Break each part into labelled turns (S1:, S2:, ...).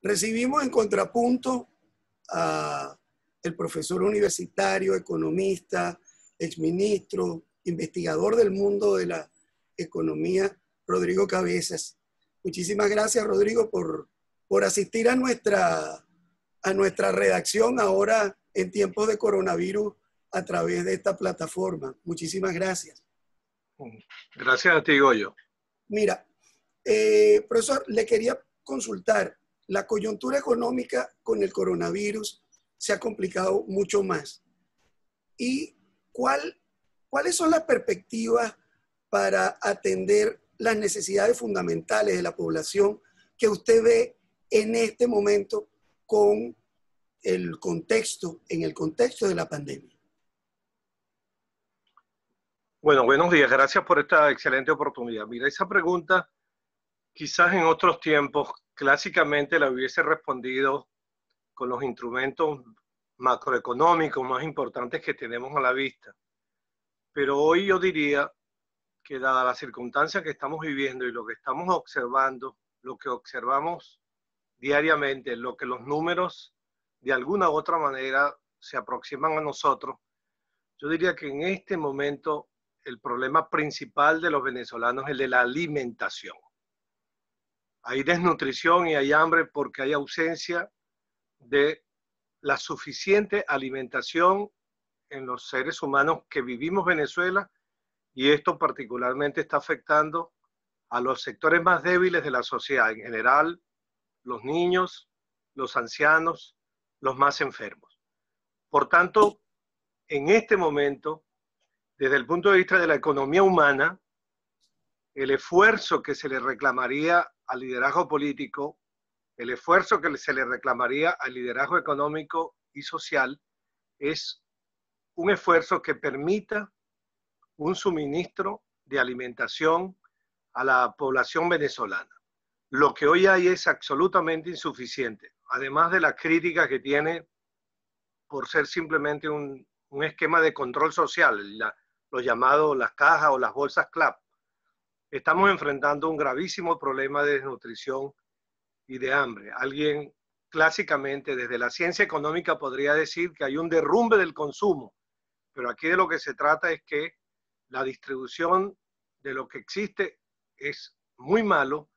S1: Recibimos en contrapunto a el profesor universitario, economista, exministro, investigador del mundo de la economía, Rodrigo Cabezas. Muchísimas gracias, Rodrigo, por asistir a nuestra redacción ahora en tiempos de coronavirus a través de esta plataforma. Muchísimas gracias.
S2: Gracias a ti, Goyo.
S1: Mira, profesor, le quería consultar. La coyuntura económica con el coronavirus se ha complicado mucho más. ¿Y cuáles son las perspectivas para atender las necesidades fundamentales de la población que usted ve en este momento con en el contexto de la pandemia?
S2: Bueno, buenos días. Gracias por esta excelente oportunidad. Mira, esa pregunta quizás en otros tiempos clásicamente la hubiese respondido con los instrumentos macroeconómicos más importantes que tenemos a la vista. Pero hoy yo diría que dada las circunstancias que estamos viviendo y lo que estamos observando, lo que observamos diariamente, lo que los números de alguna u otra manera se aproximan a nosotros, yo diría que en este momento el problema principal de los venezolanos es el de la alimentación. Hay desnutrición y hay hambre porque hay ausencia de la suficiente alimentación en los seres humanos que vivimos Venezuela, y esto particularmente está afectando a los sectores más débiles de la sociedad, en general, los niños, los ancianos, los más enfermos. Por tanto, en este momento, desde el punto de vista de la economía humana, el esfuerzo que se le reclamaría al liderazgo político, el esfuerzo que se le reclamaría al liderazgo económico y social, es un esfuerzo que permita un suministro de alimentación a la población venezolana. Lo que hoy hay es absolutamente insuficiente, además de la crítica que tiene por ser simplemente un esquema de control social, lo llamado las cajas o las bolsas CLAP. Estamos enfrentando un gravísimo problema de desnutrición y de hambre. Alguien clásicamente desde la ciencia económica podría decir que hay un derrumbe del consumo, pero aquí de lo que se trata es que la distribución de lo que existe es muy malo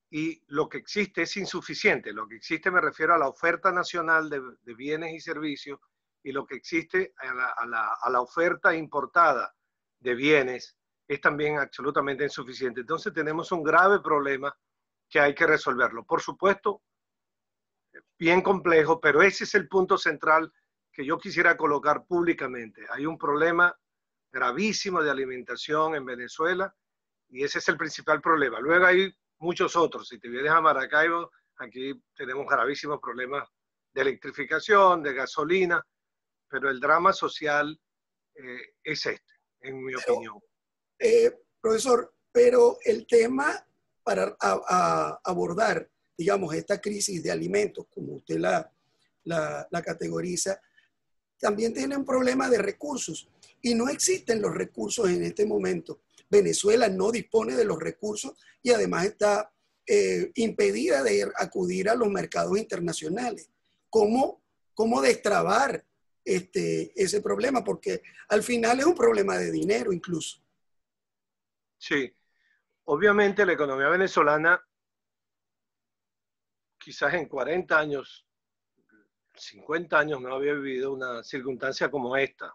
S2: y lo que existe es insuficiente. Lo que existe me refiero a la oferta nacional de bienes y servicios, y lo que existe a la oferta importada de bienes es también absolutamente insuficiente. Entonces tenemos un grave problema que hay que resolverlo. Por supuesto, bien complejo, pero ese es el punto central que yo quisiera colocar públicamente. Hay un problema gravísimo de alimentación en Venezuela y ese es el principal problema. Luego hay muchos otros. Si te vienes a Maracaibo, aquí tenemos gravísimos problemas de electrificación, de gasolina, pero el drama social es este, en mi opinión.
S1: Profesor, pero el tema para abordar, digamos, esta crisis de alimentos, como usted la categoriza, también tiene un problema de recursos y no existen los recursos en este momento. Venezuela no dispone de los recursos y además está impedida de acudir a los mercados internacionales. ¿Cómo destrabar ese problema? Porque al final es un problema de dinero incluso.
S2: Sí, obviamente la economía venezolana quizás en 40 años, 50 años no había vivido una circunstancia como esta.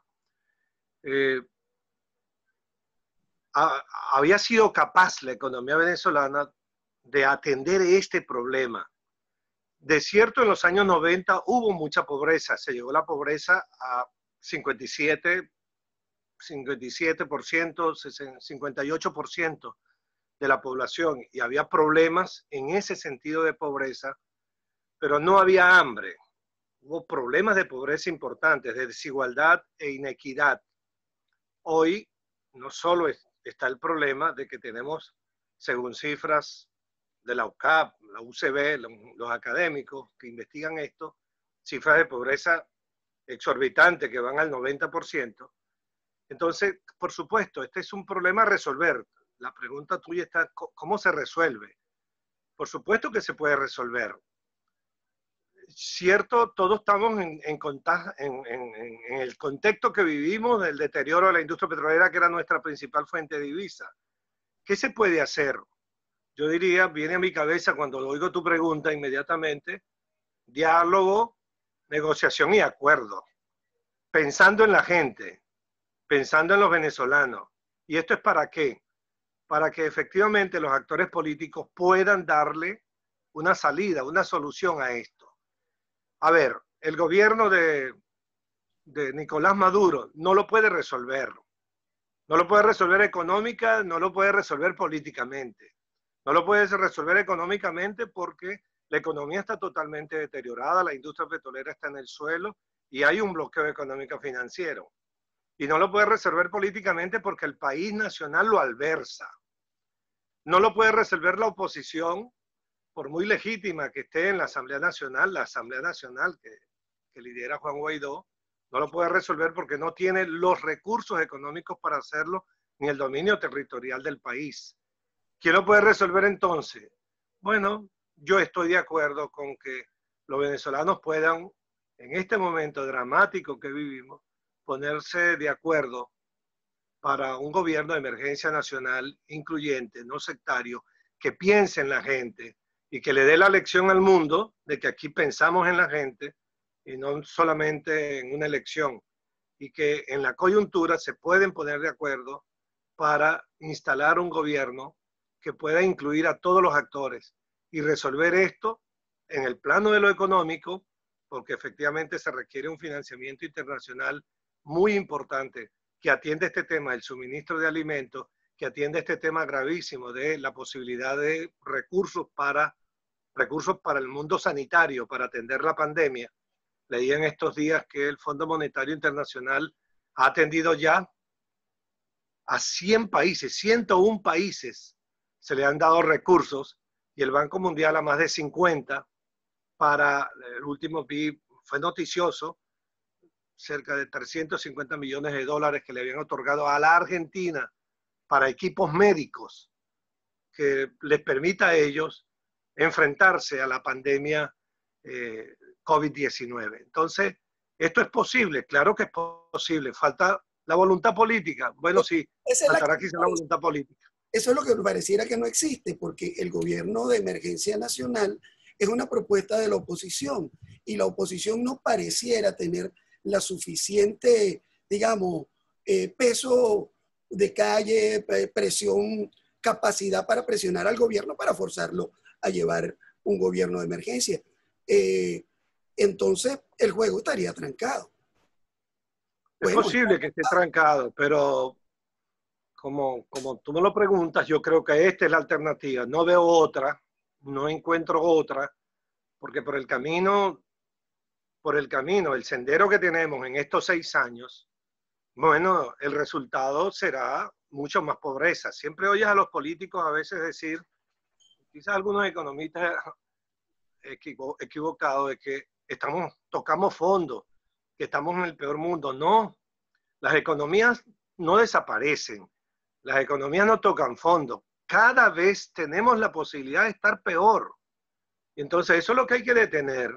S2: Había sido capaz la economía venezolana de atender este problema. De cierto, en los años 90 hubo mucha pobreza, se llegó la pobreza a 57%, 58% de la población, y había problemas en ese sentido de pobreza, pero no había hambre. Hubo problemas de pobreza importantes, de desigualdad e inequidad. Hoy no solo está el problema de que tenemos, según cifras de la UCAP, la UCB, los académicos que investigan esto, cifras de pobreza exorbitantes que van al 90%. Entonces, por supuesto, este es un problema a resolver. La pregunta tuya está, ¿cómo se resuelve? Por supuesto que se puede resolver. cierto, todos estamos en el contexto que vivimos del deterioro de la industria petrolera, que era nuestra principal fuente de divisa. ¿Qué se puede hacer? Yo diría, viene a mi cabeza cuando oigo tu pregunta inmediatamente, diálogo, negociación y acuerdo. Pensando en la gente, pensando en los venezolanos. ¿Y esto es para qué? Para que efectivamente los actores políticos puedan darle una salida, una solución a esto. A ver, el gobierno de Nicolás Maduro no lo puede resolver. No lo puede resolver económica, no lo puede resolver políticamente. No lo puede resolver económicamente porque la economía está totalmente deteriorada, la industria petrolera está en el suelo y hay un bloqueo económico financiero. Y no lo puede resolver políticamente porque el país nacional lo albersa. No lo puede resolver la oposición, por muy legítima que esté en la Asamblea Nacional que lidera Juan Guaidó, no lo puede resolver porque no tiene los recursos económicos para hacerlo, ni el dominio territorial del país. ¿Quién lo puede resolver entonces? Bueno, yo estoy de acuerdo con que los venezolanos puedan, en este momento dramático que vivimos, ponerse de acuerdo para un gobierno de emergencia nacional incluyente, no sectario, que piense en la gente y que le dé la lección al mundo de que aquí pensamos en la gente y no solamente en una elección, y que en la coyuntura se pueden poner de acuerdo para instalar un gobierno que pueda incluir a todos los actores y resolver esto en el plano de lo económico, porque efectivamente se requiere un financiamiento internacional muy importante que atiende este tema del suministro de alimentos, que atiende este tema gravísimo de la posibilidad de recursos para el mundo sanitario, para atender la pandemia. Leí en estos días que el Fondo Monetario Internacional ha atendido ya a 100 países, 101 países se le han dado recursos y el Banco Mundial a más de 50 para, el último fue noticioso, cerca de 350 millones de dólares que le habían otorgado a la Argentina para equipos médicos que les permita a ellos enfrentarse a la pandemia COVID-19. Entonces, esto es posible, claro que es posible. Falta la voluntad política. Bueno, sí, faltará quizá la voluntad política.
S1: Eso es lo que pareciera que no existe, porque el gobierno de emergencia nacional es una propuesta de la oposición y la oposición no pareciera tener la suficiente, digamos, peso de calle, presión, capacidad para presionar al gobierno para forzarlo a llevar un gobierno de emergencia. Entonces, el juego estaría trancado.
S2: Es posible que esté trancado, pero como tú me lo preguntas, yo creo que esta es la alternativa. No veo otra, no encuentro otra, porque por el camino, el sendero que tenemos en estos 6 años, bueno, el resultado será mucho más pobreza. Siempre oyes a los políticos a veces decir, quizás algunos economistas equivocados, de que tocamos fondo, que estamos en el peor mundo. No, las economías no desaparecen, las economías no tocan fondo. Cada vez tenemos la posibilidad de estar peor. Y entonces eso es lo que hay que detener,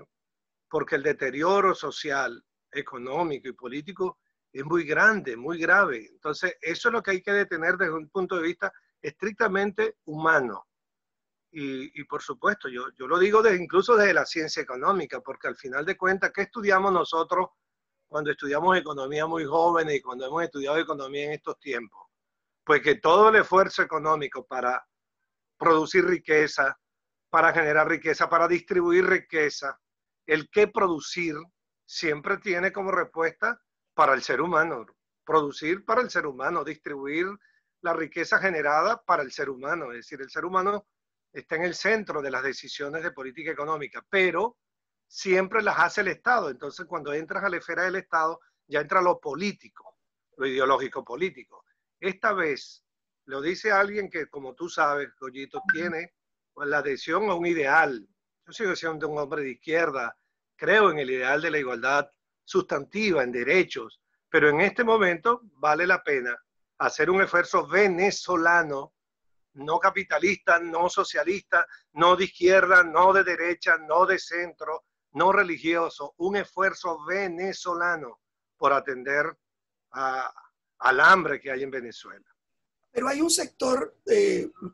S2: porque el deterioro social, económico y político es muy grande, muy grave. Entonces eso es lo que hay que detener desde un punto de vista estrictamente humano. Y por supuesto, yo lo digo incluso desde la ciencia económica, porque al final de cuentas, ¿qué estudiamos nosotros cuando estudiamos economía muy jóvenes y cuando hemos estudiado economía en estos tiempos? Pues que todo el esfuerzo económico para producir riqueza, para generar riqueza, para distribuir riqueza, el que producir siempre tiene como respuesta para el ser humano, producir para el ser humano, distribuir la riqueza generada para el ser humano. Es decir, el ser humano está en el centro de las decisiones de política económica, pero siempre las hace el Estado. Entonces, cuando entras a la esfera del Estado, ya entra lo político, lo ideológico político. Esta vez, lo dice alguien que, como tú sabes, Goyito, tiene la adhesión a un ideal. Yo sigo siendo un hombre de izquierda, creo en el ideal de la igualdad sustantiva, en derechos, pero en este momento vale la pena hacer un esfuerzo venezolano, no capitalista, no socialista, no de izquierda, no de derecha, no de centro, no religioso, un esfuerzo venezolano por atender al hambre que hay en Venezuela.
S1: Pero hay un sector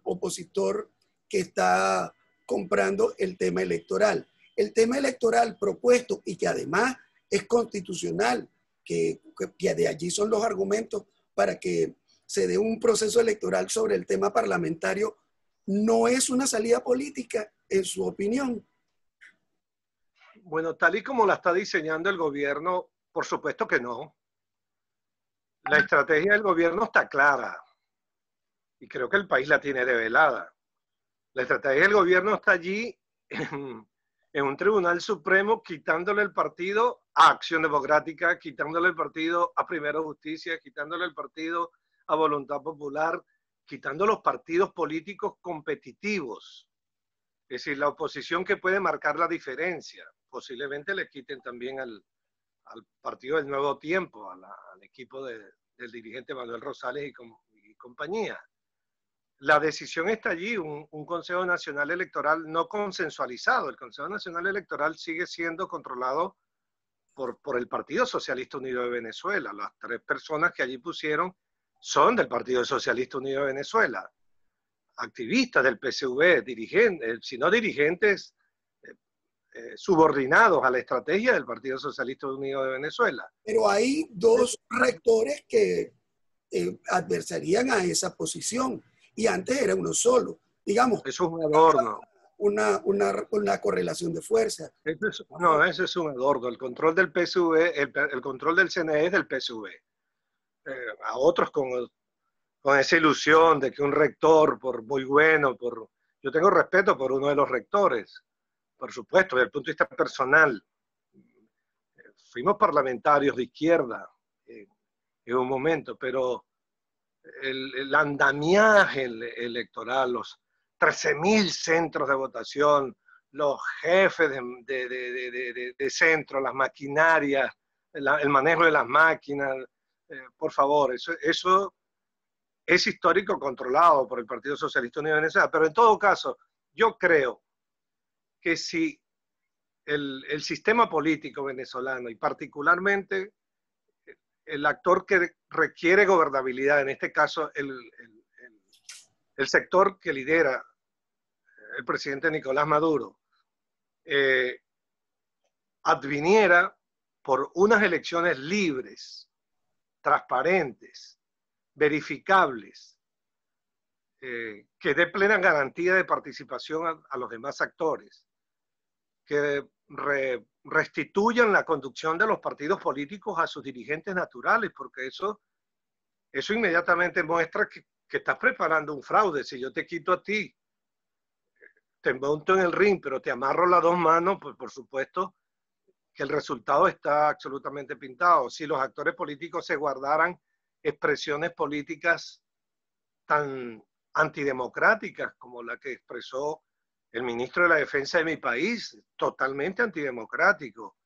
S1: opositor que está comprando el tema electoral. El tema electoral propuesto y que además es constitucional, que de allí son los argumentos para que se dé un proceso electoral sobre el tema parlamentario, no es una salida política, en su opinión.
S2: Bueno, tal y como la está diseñando el gobierno, por supuesto que no. La estrategia del gobierno está clara y creo que el país la tiene develada. La estrategia del gobierno está allí en un tribunal supremo quitándole el partido a Acción Democrática, quitándole el partido a Primero Justicia, quitándole el partido a Voluntad Popular, quitando los partidos políticos competitivos. Es decir, la oposición que puede marcar la diferencia. Posiblemente le quiten también al Partido del Nuevo Tiempo, al equipo del dirigente Manuel Rosales y compañía. La decisión está allí, un Consejo Nacional Electoral no consensualizado. El Consejo Nacional Electoral sigue siendo controlado por el Partido Socialista Unido de Venezuela. Las 3 personas que allí pusieron son del Partido Socialista Unido de Venezuela, activistas del PSV, dirigentes, si no dirigentes, subordinados a la estrategia del Partido Socialista Unido de Venezuela.
S1: Pero hay 2 rectores que adversarían a esa posición. Y antes era uno solo. Digamos,
S2: eso es un adorno.
S1: Una correlación de fuerza.
S2: No, eso es un adorno. El control del PSV, el control del CNE es del PSV. A otros con esa ilusión de que un rector, por muy bueno, yo tengo respeto por uno de los rectores, por supuesto, desde el punto de vista personal. Fuimos parlamentarios de izquierda en un momento, pero el andamiaje electoral, los 13.000 centros de votación, los jefes de centro, las maquinarias, el manejo de las máquinas, por favor, eso es histórico, controlado por el Partido Socialista Unido de Venezuela. Pero en todo caso, yo creo que si el sistema político venezolano y particularmente el actor que requiere gobernabilidad, en este caso el sector que lidera el presidente Nicolás Maduro, adviniera por unas elecciones libres, transparentes, verificables, que dé plena garantía de participación a los demás actores, que restituyan la conducción de los partidos políticos a sus dirigentes naturales, porque eso inmediatamente muestra que estás preparando un fraude. Si yo te quito a ti, te monto en el ring, pero te amarro las 2 manos, pues por supuesto que el resultado está absolutamente pintado. Si los actores políticos se guardaran expresiones políticas tan antidemocráticas como la que expresó el ministro de la Defensa de mi país, totalmente antidemocrático.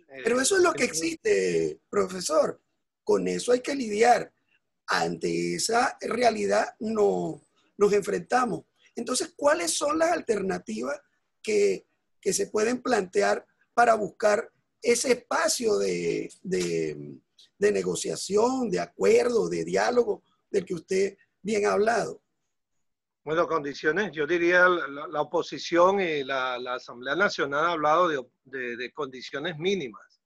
S1: Pero eso es lo que existe, profesor. Con eso hay que lidiar. Ante esa realidad nos enfrentamos. Entonces, ¿cuáles son las alternativas que se pueden plantear para buscar ese espacio de negociación, de acuerdo, de diálogo del que usted bien ha hablado?
S2: Bueno, condiciones, yo diría la oposición y la Asamblea Nacional ha hablado de condiciones mínimas.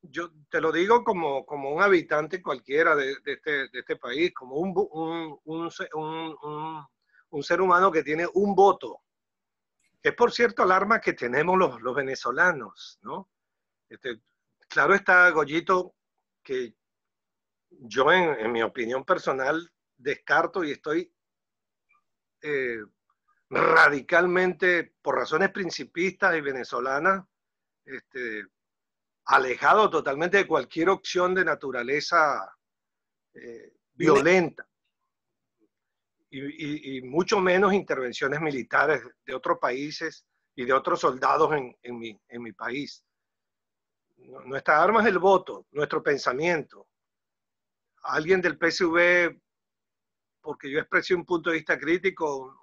S2: Yo te lo digo como un habitante cualquiera de este país, como un ser humano que tiene un voto, que es por cierto el arma que tenemos los venezolanos, ¿no? Claro está, Goyito, que yo en mi opinión personal descarto y estoy radicalmente, por razones principistas y venezolanas, alejado totalmente de cualquier opción de naturaleza violenta y mucho menos intervenciones militares de otros países y de otros soldados en mi país. Nuestra arma es el voto, nuestro pensamiento. Alguien del PSV, porque yo expresé un punto de vista crítico,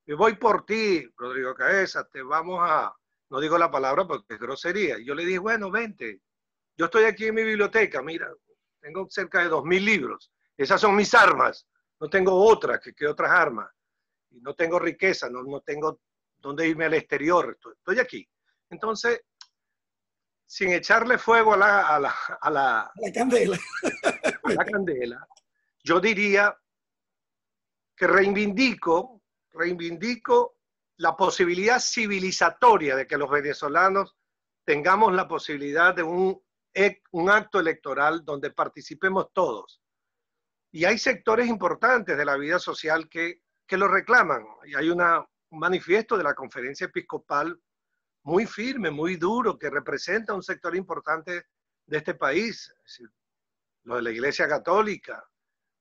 S2: me voy por ti, Rodrigo Cabeza, te vamos a no digo la palabra porque es grosería. Yo le dije, bueno, vente, yo estoy aquí en mi biblioteca, mira, tengo cerca de 2000 libros, esas son mis armas, no tengo otras que otras armas, y no tengo riqueza, no tengo dónde irme al exterior, estoy aquí. Entonces, sin echarle fuego
S1: La candela.
S2: a la candela, yo diría que reivindico la posibilidad civilizatoria de que los venezolanos tengamos la posibilidad de un acto electoral donde participemos todos. Y hay sectores importantes de la vida social que lo reclaman. Y hay un manifiesto de la Conferencia Episcopal muy firme, muy duro, que representa un sector importante de este país, es decir, lo de la Iglesia Católica,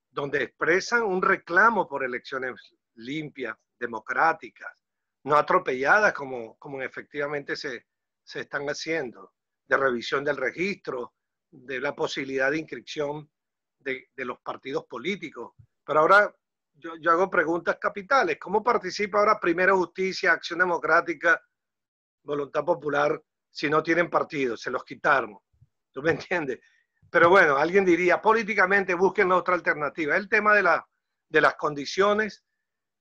S2: donde expresan un reclamo por elecciones limpias, democráticas, no atropelladas como efectivamente se están haciendo, de revisión del registro, de la posibilidad de inscripción de los partidos políticos. Pero ahora yo hago preguntas capitales. ¿Cómo participa ahora Primera Justicia, Acción Democrática, Voluntad Popular si no tienen partido? Se los quitaron. ¿Tú me entiendes? Pero bueno, alguien diría, políticamente busquen otra alternativa. El tema de las condiciones,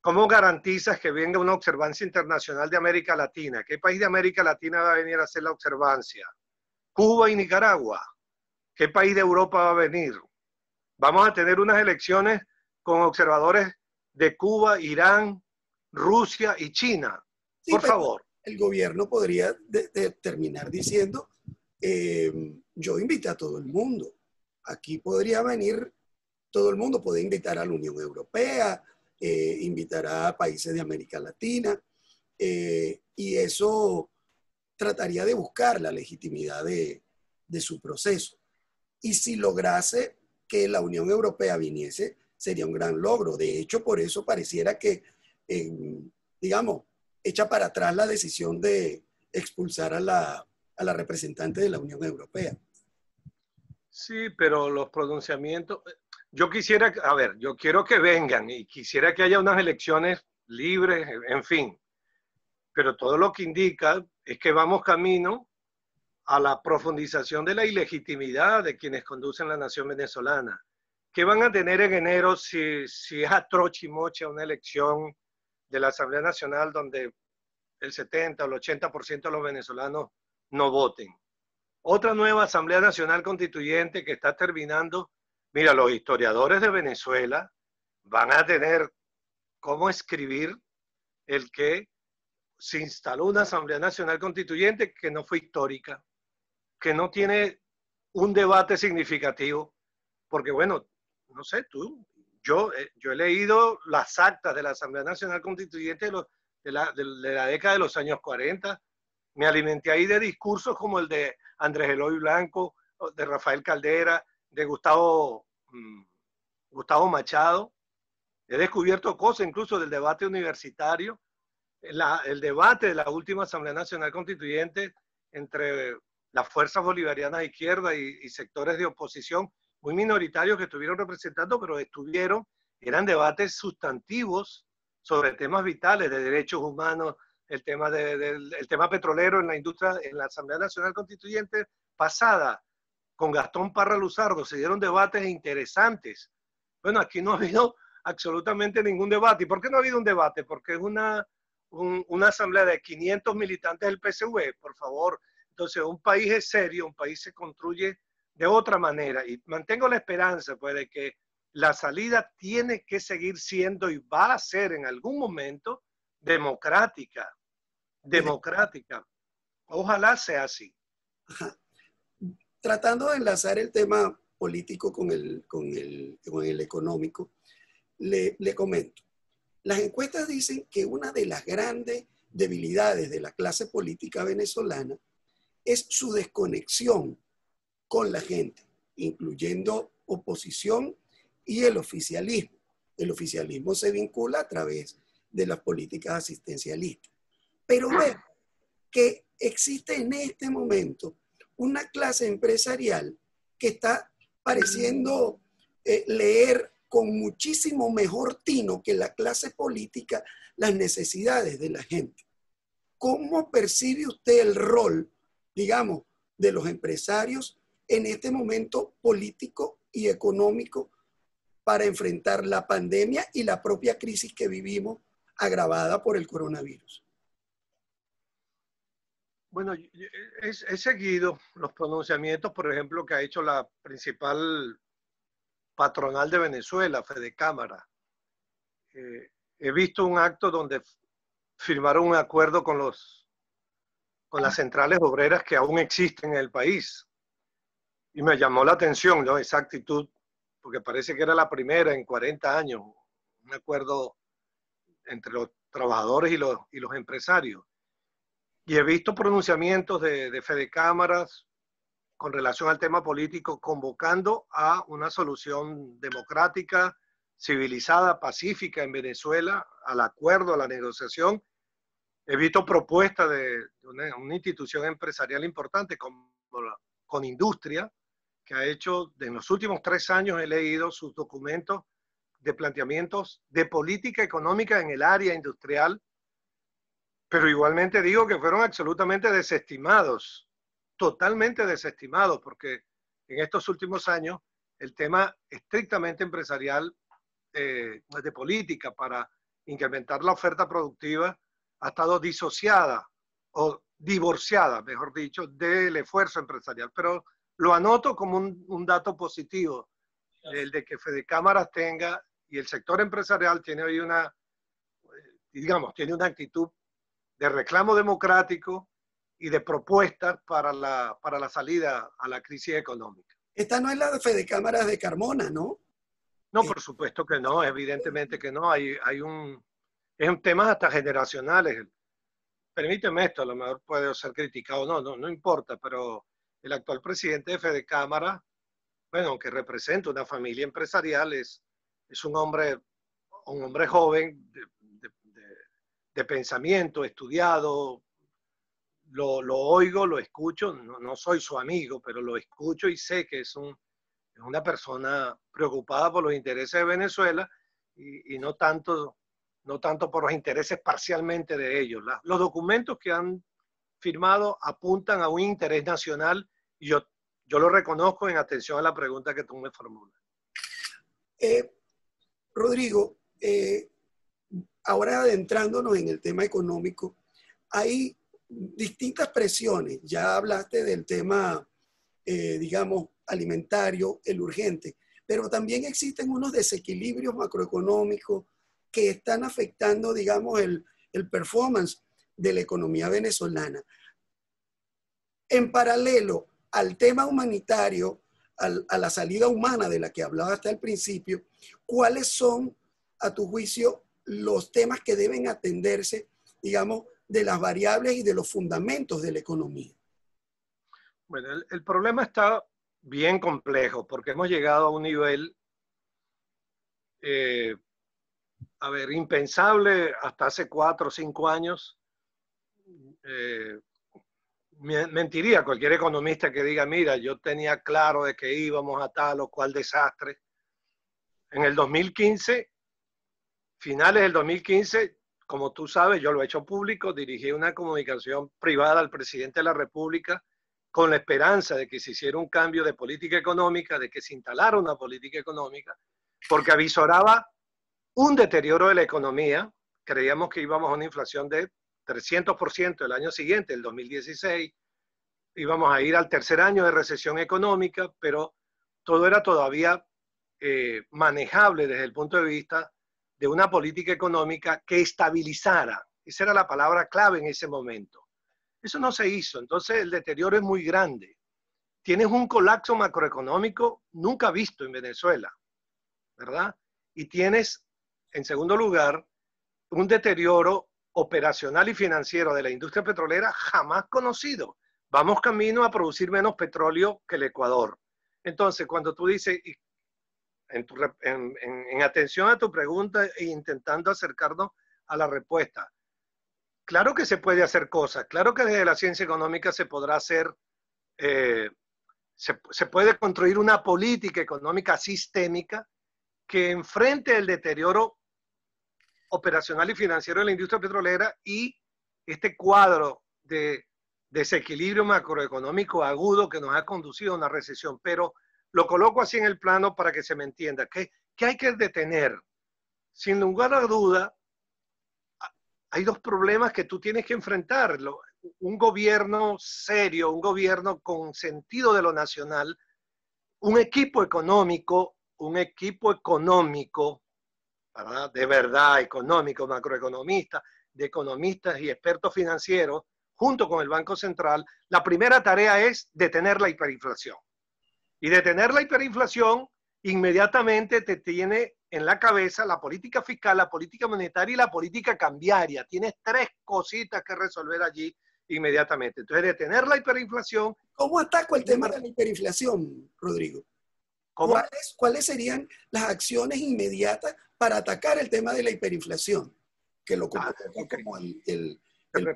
S2: ¿cómo garantizas que venga una observancia internacional de América Latina? ¿Qué país de América Latina va a venir a hacer la observancia? Cuba y Nicaragua. ¿Qué país de Europa va a venir? Vamos a tener unas elecciones con observadores de Cuba, Irán, Rusia y China.
S1: Sí,
S2: Por
S1: pero
S2: favor.
S1: el gobierno podría terminar diciendo, yo invité a todo el mundo. Aquí podría venir todo el mundo, puede invitar a la Unión Europea, invitar a países de América Latina, y eso trataría de buscar la legitimidad de su proceso. Y si lograse que la Unión Europea viniese, sería un gran logro. De hecho, por eso pareciera que, digamos, echa para atrás la decisión de expulsar a la representante de la Unión Europea.
S2: Sí, pero los pronunciamientos, yo quisiera, a ver, yo quiero que vengan y quisiera que haya unas elecciones libres, en fin, pero todo lo que indica es que vamos camino a la profundización de la ilegitimidad de quienes conducen la nación venezolana. ¿Qué van a tener en enero si es a troche y moche una elección de la Asamblea Nacional donde el 70 o el 80% de los venezolanos no voten? Otra nueva Asamblea Nacional Constituyente que está terminando. Mira, los historiadores de Venezuela van a tener cómo escribir el que se instaló una Asamblea Nacional Constituyente que no fue histórica, que no tiene un debate significativo, porque bueno, no sé, yo he leído las actas de la Asamblea Nacional Constituyente de la década de los años 40, me alimenté ahí de discursos como el de Andrés Eloy Blanco, de Rafael Caldera, de Gustavo Machado. He descubierto cosas incluso del debate universitario, el debate de la última Asamblea Nacional Constituyente entre las fuerzas bolivarianas de izquierda y sectores de oposición muy minoritarios que estuvieron representando, pero eran debates sustantivos sobre temas vitales de derechos humanos, el tema petrolero en la industria, en la Asamblea Nacional Constituyente pasada, con Gastón Parra Luzardo, se dieron debates interesantes. Bueno, aquí no ha habido absolutamente ningún debate. ¿Y por qué no ha habido un debate? Porque es una asamblea de 500 militantes del PSV, por favor. Entonces, un país es serio, un país se construye de otra manera. Y mantengo la esperanza, pues, de que la salida tiene que seguir siendo y va a ser en algún momento democrática. Democrática. Ojalá sea así.
S1: Ajá. Tratando de enlazar el tema político con el económico, le comento. Las encuestas dicen que una de las grandes debilidades de la clase política venezolana es su desconexión con la gente, incluyendo oposición y el oficialismo. El oficialismo se vincula a través de las políticas asistencialistas. Pero ve que existe en este momento una clase empresarial que está pareciendo leer con muchísimo mejor tino que la clase política las necesidades de la gente. ¿Cómo percibe usted el rol, digamos, de los empresarios en este momento político y económico para enfrentar la pandemia y la propia crisis que vivimos agravada por el coronavirus?
S2: Bueno, he seguido los pronunciamientos, por ejemplo, que ha hecho la principal patronal de Venezuela, Fedecámara. He visto un acto donde firmaron un acuerdo con las centrales obreras que aún existen en el país. Y me llamó la atención, ¿no?, esa actitud, porque parece que era la primera en 40 años, un acuerdo entre los trabajadores y los empresarios. Y he visto pronunciamientos de Fedecámaras con relación al tema político, convocando a una solución democrática, civilizada, pacífica en Venezuela, al acuerdo, a la negociación. He visto propuestas de una institución empresarial importante como con Industria, que ha hecho, en los últimos 3 años he leído sus documentos de planteamientos de política económica en el área industrial, pero igualmente digo que fueron absolutamente desestimados, totalmente desestimados, porque en estos últimos años el tema estrictamente empresarial, de política para incrementar la oferta productiva, ha estado disociada o divorciada, mejor dicho, del esfuerzo empresarial. Pero lo anoto como un dato positivo, el de que Fedecámaras tenga y el sector empresarial tiene hoy tiene una actitud de reclamo democrático y de propuestas para la salida a la crisis económica.
S1: Esta no es la de Fedecámaras de Carmona, ¿no?
S2: No, por supuesto que no, evidentemente que no. Es un tema hasta generacionales. Permíteme esto, a lo mejor puede ser criticado, no importa, pero el actual presidente de Fedecámara, bueno, aunque representa una familia empresarial, es un hombre joven de pensamiento, estudiado. Lo oigo, lo escucho, no soy su amigo, pero lo escucho y sé que es una persona preocupada por los intereses de Venezuela y no tanto por los intereses parcialmente de ellos. Los documentos que han firmado apuntan a un interés nacional y yo lo reconozco en atención a la pregunta que tú me formulas.
S1: Rodrigo, ahora adentrándonos en el tema económico, hay distintas presiones. Ya hablaste del tema, digamos, alimentario, el urgente, pero también existen unos desequilibrios macroeconómicos que están afectando, digamos, el performance de la economía venezolana. En paralelo al tema humanitario, a la salida humana de la que hablaba hasta el principio, ¿cuáles son, a tu juicio, los temas que deben atenderse, digamos, de las variables y de los fundamentos de la economía?
S2: Bueno, el problema está bien complejo porque hemos llegado a un nivel, impensable hasta hace 4 o 5 años. Mentiría cualquier economista que diga, mira, yo tenía claro de que íbamos a tal o cual desastre. En el 2015, finales del 2015, como tú sabes, yo lo he hecho público, dirigí una comunicación privada al presidente de la República con la esperanza de que se hiciera un cambio de política económica, de que se instalara una política económica, porque avisoraba un deterioro de la economía. Creíamos que íbamos a una inflación de 300% el año siguiente, el 2016. Íbamos a ir al tercer año de recesión económica, pero todo era todavía manejable desde el punto de vista de una política económica que estabilizara. Esa era la palabra clave en ese momento. Eso no se hizo, entonces el deterioro es muy grande. Tienes un colapso macroeconómico nunca visto en Venezuela, ¿verdad? Y tienes, en segundo lugar, un deterioro operacional y financiero de la industria petrolera jamás conocido. Vamos camino a producir menos petróleo que el Ecuador. Entonces, cuando tú dices, en atención a tu pregunta e intentando acercarnos a la respuesta, claro que se puede hacer cosas, claro que desde la ciencia económica se podrá hacer, se puede construir una política económica sistémica que enfrente el deterioro operacional y financiero de la industria petrolera y este cuadro de desequilibrio macroeconómico agudo que nos ha conducido a una recesión. Pero lo coloco así en el plano para que se me entienda. ¿Qué hay que detener? Sin lugar a duda, hay dos problemas que tú tienes que enfrentar. Un gobierno serio, un gobierno con sentido de lo nacional, un equipo económico, ¿verdad? De verdad, económico, macroeconomista, de economistas y expertos financieros, junto con el Banco Central. La primera tarea es detener la hiperinflación. Y detener la hiperinflación inmediatamente te tiene en la cabeza la política fiscal, la política monetaria y la política cambiaria. Tienes tres cositas que resolver allí inmediatamente. Entonces, detener la hiperinflación.
S1: ¿Cómo ataco el tema de la hiperinflación, Rodrigo?
S2: ¿Cómo?
S1: ¿Cuáles serían las acciones inmediatas para atacar el tema de la hiperinflación? Que lo
S2: Okay.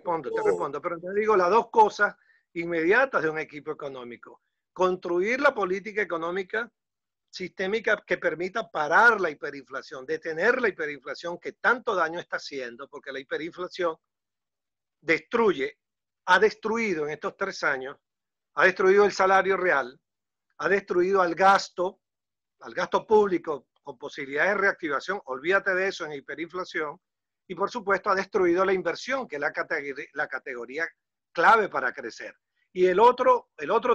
S1: como
S2: te respondo, pero te digo las dos cosas inmediatas de un equipo económico. Construir la política económica sistémica que permita parar la hiperinflación, detener la hiperinflación que tanto daño está haciendo, porque la hiperinflación ha destruido en estos 3 años, ha destruido el salario real, ha destruido al gasto público con posibilidades de reactivación, olvídate de eso en hiperinflación, y por supuesto ha destruido la inversión, que es la categoría clave para crecer. Y el otro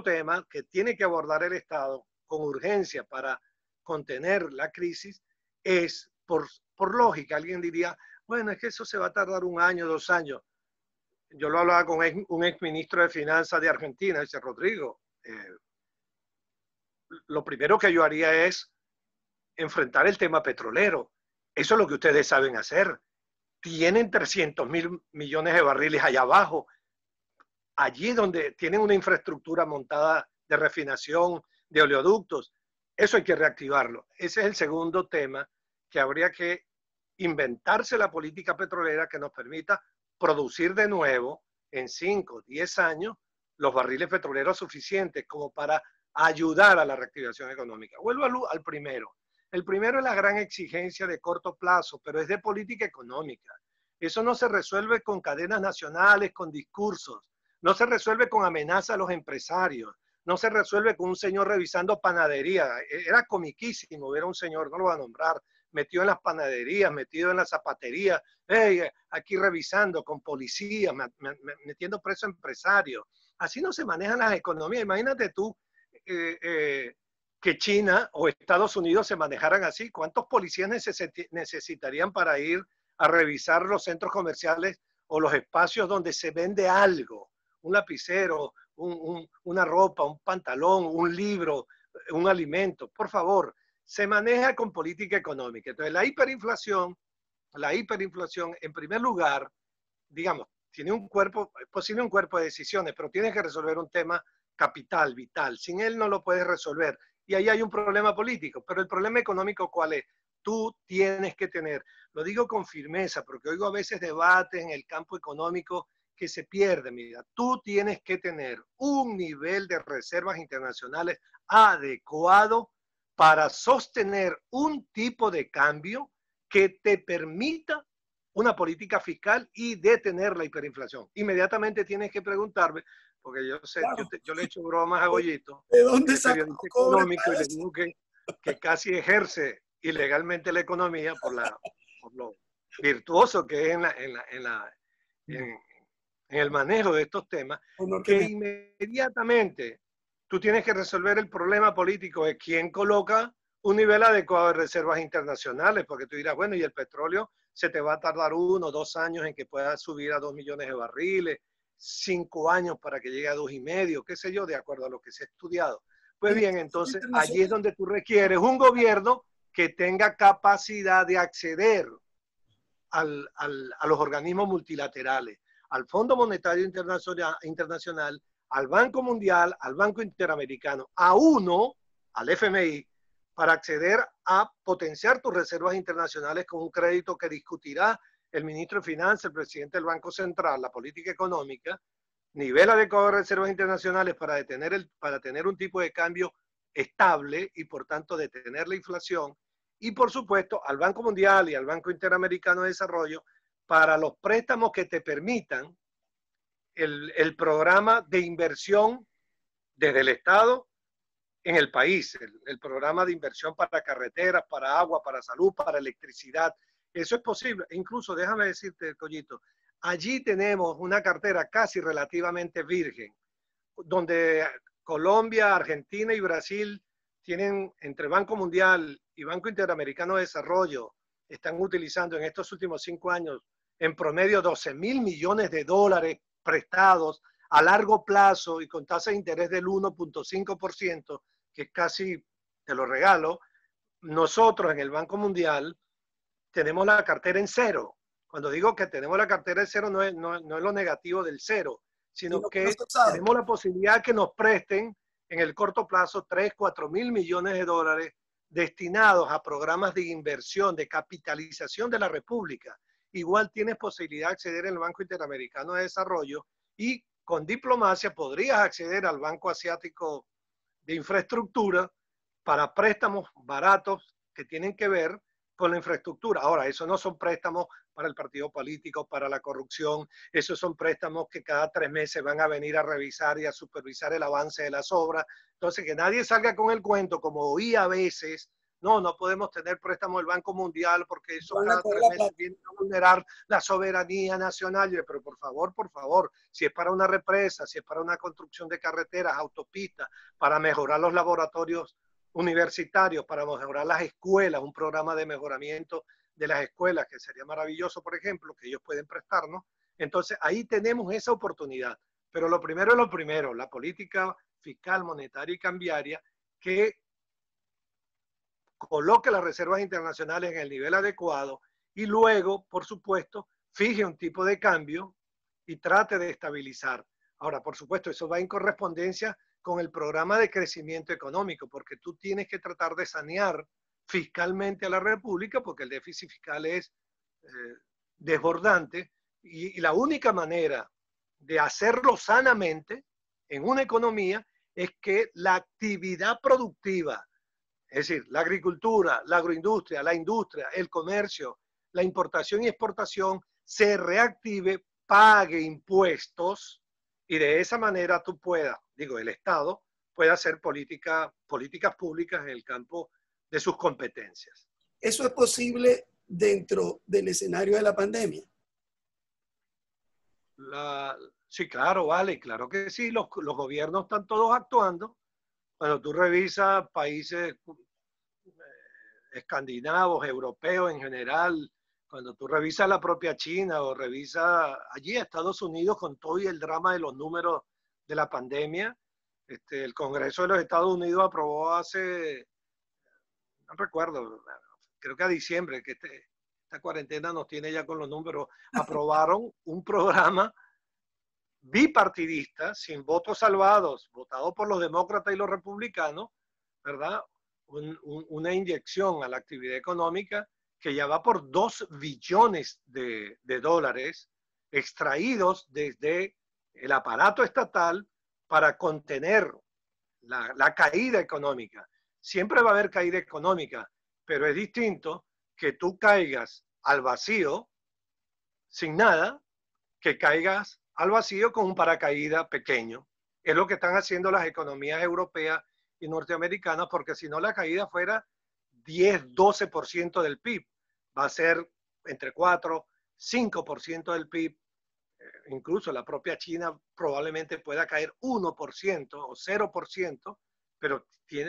S2: tema que tiene que abordar el Estado con urgencia para contener la crisis es, por lógica, alguien diría, bueno, es que eso se va a tardar 1 año, 2 años. Yo lo hablaba con un exministro de Finanzas de Argentina, dice, Rodrigo, lo primero que yo haría es enfrentar el tema petrolero. Eso es lo que ustedes saben hacer. Tienen 300.000 millones de barriles allá abajo. Allí donde tienen una infraestructura montada de refinación, de oleoductos. Eso hay que reactivarlo. Ese es el segundo tema, que habría que inventarse la política petrolera que nos permita producir de nuevo en 5, 10 años los barriles petroleros suficientes como para ayudar a la reactivación económica. Vuelvo al primero. El primero es la gran exigencia de corto plazo, pero es de política económica. Eso no se resuelve con cadenas nacionales, con discursos. No se resuelve con amenaza a los empresarios. No se resuelve con un señor revisando panadería. Era comiquísimo ver a un señor, no lo voy a nombrar, metido en las panaderías, metido en la zapatería, aquí revisando con policía, metiendo preso a empresarios. Así no se manejan las economías. Imagínate tú que China o Estados Unidos se manejaran así. ¿Cuántos policías necesitarían para ir a revisar los centros comerciales o los espacios donde se vende algo? Un lapicero, una ropa, un pantalón, un libro, un alimento. Por favor, se maneja con política económica. Entonces, la hiperinflación, en primer lugar, digamos, tiene un cuerpo, es posible un cuerpo de decisiones, pero tienes que resolver un tema capital, vital. Sin él no lo puedes resolver. Y ahí hay un problema político. Pero el problema económico, ¿cuál es? Tú tienes que tener, lo digo con firmeza, porque oigo a veces debates en el campo económico que se pierde, mira, tú tienes que tener un nivel de reservas internacionales adecuado para sostener un tipo de cambio que te permita una política fiscal y detener la hiperinflación. Inmediatamente tienes que preguntarme, porque yo sé, claro, yo le he hecho bromas a Goyito,
S1: ¿de dónde
S2: saca económico, y le digo que casi ejerce ilegalmente la economía por lo virtuoso que es en el manejo de estos temas, que inmediatamente tú tienes que resolver el problema político de quién coloca un nivel adecuado de reservas internacionales, porque tú dirás, bueno, y el petróleo se te va a tardar 1 o 2 años en que pueda subir a 2 millones de barriles, 5 años para que llegue a 2,5, qué sé yo, de acuerdo a lo que se ha estudiado. Pues bien, entonces allí es donde tú requieres un gobierno que tenga capacidad de acceder a los organismos multilaterales, al Fondo Monetario Internacional, al Banco Mundial, al Banco Interamericano, al FMI, para acceder a potenciar tus reservas internacionales con un crédito que discutirá el ministro de Finanzas, el presidente del Banco Central, la política económica, nivel adecuado de reservas internacionales para tener un tipo de cambio estable y por tanto detener la inflación, y por supuesto al Banco Mundial y al Banco Interamericano de Desarrollo para los préstamos que te permitan el programa de inversión desde el Estado en el país, el programa de inversión para carreteras, para agua, para salud, para electricidad. Eso es posible. Incluso, déjame decirte, Collito, allí tenemos una cartera casi relativamente virgen, donde Colombia, Argentina y Brasil tienen, entre Banco Mundial y Banco Interamericano de Desarrollo, están utilizando en estos últimos 5 años en promedio 12.000 millones de dólares prestados a largo plazo y con tasa de interés del 1.5%, que casi te lo regalo. Nosotros en el Banco Mundial tenemos la cartera en cero. Cuando digo que tenemos la cartera en cero, no es lo negativo del cero, sino que tenemos la posibilidad que nos presten en el corto plazo 3, 4 mil millones de dólares destinados a programas de inversión, de capitalización de la República. Igual tienes posibilidad de acceder al Banco Interamericano de Desarrollo y con diplomacia podrías acceder al Banco Asiático de Infraestructura para préstamos baratos que tienen que ver con la infraestructura. Ahora, eso no son préstamos para el partido político, para la corrupción, esos son préstamos que cada 3 meses van a venir a revisar y a supervisar el avance de las obras. Entonces, que nadie salga con el cuento, como oí a veces, no podemos tener préstamos del Banco Mundial porque eso cada 3 meses viene a vulnerar la soberanía nacional. Pero por favor, si es para una represa, si es para una construcción de carreteras, autopistas, para mejorar los laboratorios universitarios, para mejorar las escuelas, un programa de mejoramiento de las escuelas, que sería maravilloso, por ejemplo, que ellos pueden prestarnos. Entonces, ahí tenemos esa oportunidad. Pero lo primero es lo primero, la política fiscal, monetaria y cambiaria que coloque las reservas internacionales en el nivel adecuado y luego, por supuesto, fije un tipo de cambio y trate de estabilizar. Ahora, por supuesto, eso va en correspondencia con el programa de crecimiento económico, porque tú tienes que tratar de sanear fiscalmente a la República, porque el déficit fiscal es desbordante, y la única manera de hacerlo sanamente en una economía es que la actividad productiva, es decir, la agricultura, la agroindustria, la industria, el comercio, la importación y exportación, se reactive, pague impuestos y de esa manera tú puedas, el Estado puede hacer políticas públicas en el campo de sus competencias.
S1: ¿Eso es posible dentro del escenario de la pandemia?
S2: Sí, claro, vale, claro que sí, los gobiernos están todos actuando. Cuando tú revisas países escandinavos, europeos en general, cuando tú revisas la propia China o revisas allí a Estados Unidos con todo y el drama de los números de la pandemia, el Congreso de los Estados Unidos aprobó hace, no recuerdo, creo que a diciembre, que esta cuarentena nos tiene ya con los números, aprobaron un programa bipartidista, sin votos salvados, votado por los demócratas y los republicanos, ¿verdad? Una inyección a la actividad económica que ya va por 2 billones de dólares extraídos desde el aparato estatal para contener la caída económica. Siempre va a haber caída económica, pero es distinto que tú caigas al vacío sin nada, que caigas al vacío con un paracaídas pequeño. Es lo que están haciendo las economías europeas y norteamericanas, porque si no la caída fuera 10-12% del PIB, va a ser entre 4-5% del PIB. Incluso la propia China probablemente pueda caer 1% o 0%, pero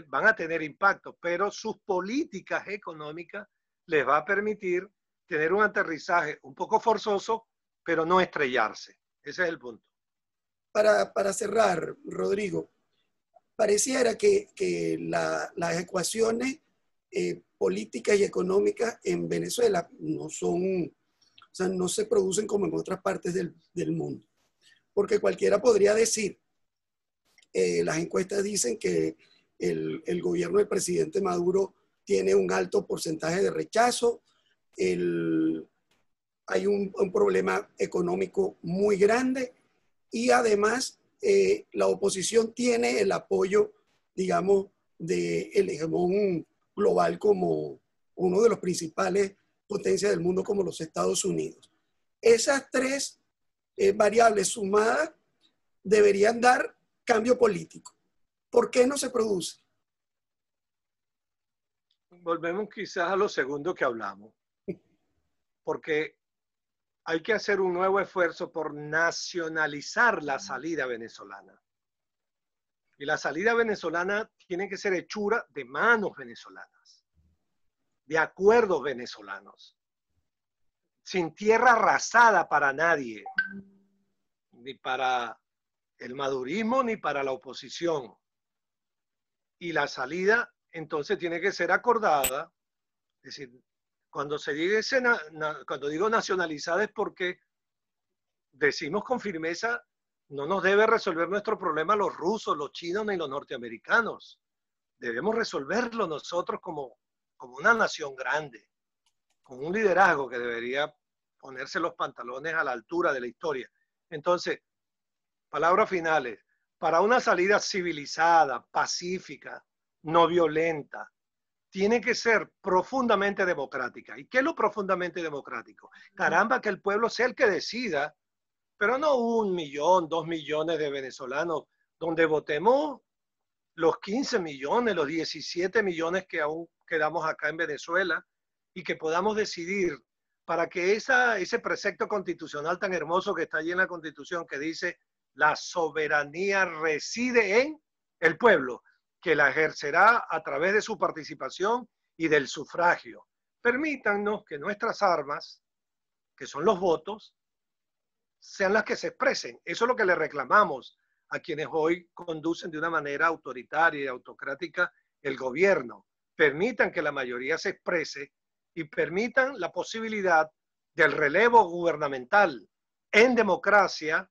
S2: van a tener impacto, pero sus políticas económicas les va a permitir tener un aterrizaje un poco forzoso, pero no estrellarse. Ese es el punto.
S1: Para cerrar, Rodrigo, pareciera que las ecuaciones políticas y económicas en Venezuela no se producen como en otras partes del mundo. Porque cualquiera podría decir, las encuestas dicen que el gobierno del presidente Maduro tiene un alto porcentaje de rechazo, hay un problema económico muy grande y además la oposición tiene el apoyo, digamos, del hegemón global como uno de los principales potencias del mundo como los Estados Unidos. Esas 3 variables sumadas deberían dar cambio político. ¿Por qué no se produce?
S2: Volvemos quizás a lo segundo que hablamos, porque hay que hacer un nuevo esfuerzo por nacionalizar la salida venezolana. Y la salida venezolana tiene que ser hechura de manos venezolanas, de acuerdos venezolanos, sin tierra arrasada para nadie, ni para el madurismo ni para la oposición. Y la salida entonces tiene que ser acordada, es decir, cuando se diga cuando digo nacionalizada es porque decimos con firmeza, no nos debe resolver nuestro problema los rusos, los chinos ni los norteamericanos. Debemos resolverlo nosotros como una nación grande, con un liderazgo que debería ponerse los pantalones a la altura de la historia. Entonces, palabras finales, para una salida civilizada, pacífica, no violenta, tiene que ser profundamente democrática. ¿Y qué es lo profundamente democrático? Caramba, que el pueblo sea el que decida, pero no 1 millón, 2 millones de venezolanos, donde votemos los 15 millones, los 17 millones que aún quedamos acá en Venezuela, y que podamos decidir para que ese precepto constitucional tan hermoso que está allí en la Constitución, que dice la soberanía reside en el pueblo, que la ejercerá a través de su participación y del sufragio. Permítanos que nuestras armas, que son los votos, sean las que se expresen. Eso es lo que le reclamamos a quienes hoy conducen de una manera autoritaria y autocrática el gobierno. Permitan que la mayoría se exprese y permitan la posibilidad del relevo gubernamental. En democracia,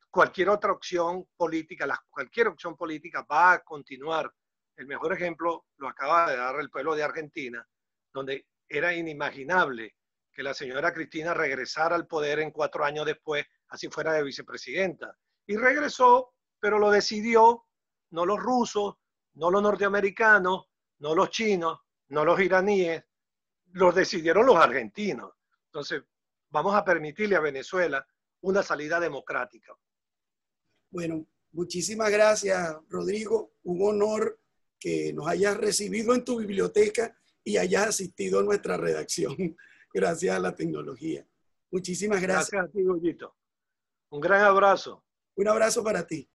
S2: cualquier otra opción política, cualquier opción política va a continuar. El mejor ejemplo lo acaba de dar el pueblo de Argentina, donde era inimaginable que la señora Cristina regresara al poder en 4 años después, así fuera de vicepresidenta. Y regresó, pero lo decidió no los rusos, no los norteamericanos, no los chinos, no los iraníes, los decidieron los argentinos. Entonces, vamos a permitirle a Venezuela una salida democrática.
S1: Bueno, muchísimas gracias, Rodrigo. Un honor que nos hayas recibido en tu biblioteca y hayas asistido a nuestra redacción. Gracias a la tecnología. Muchísimas gracias.
S2: Gracias a ti, Goyito. Un gran abrazo.
S1: Un abrazo para ti.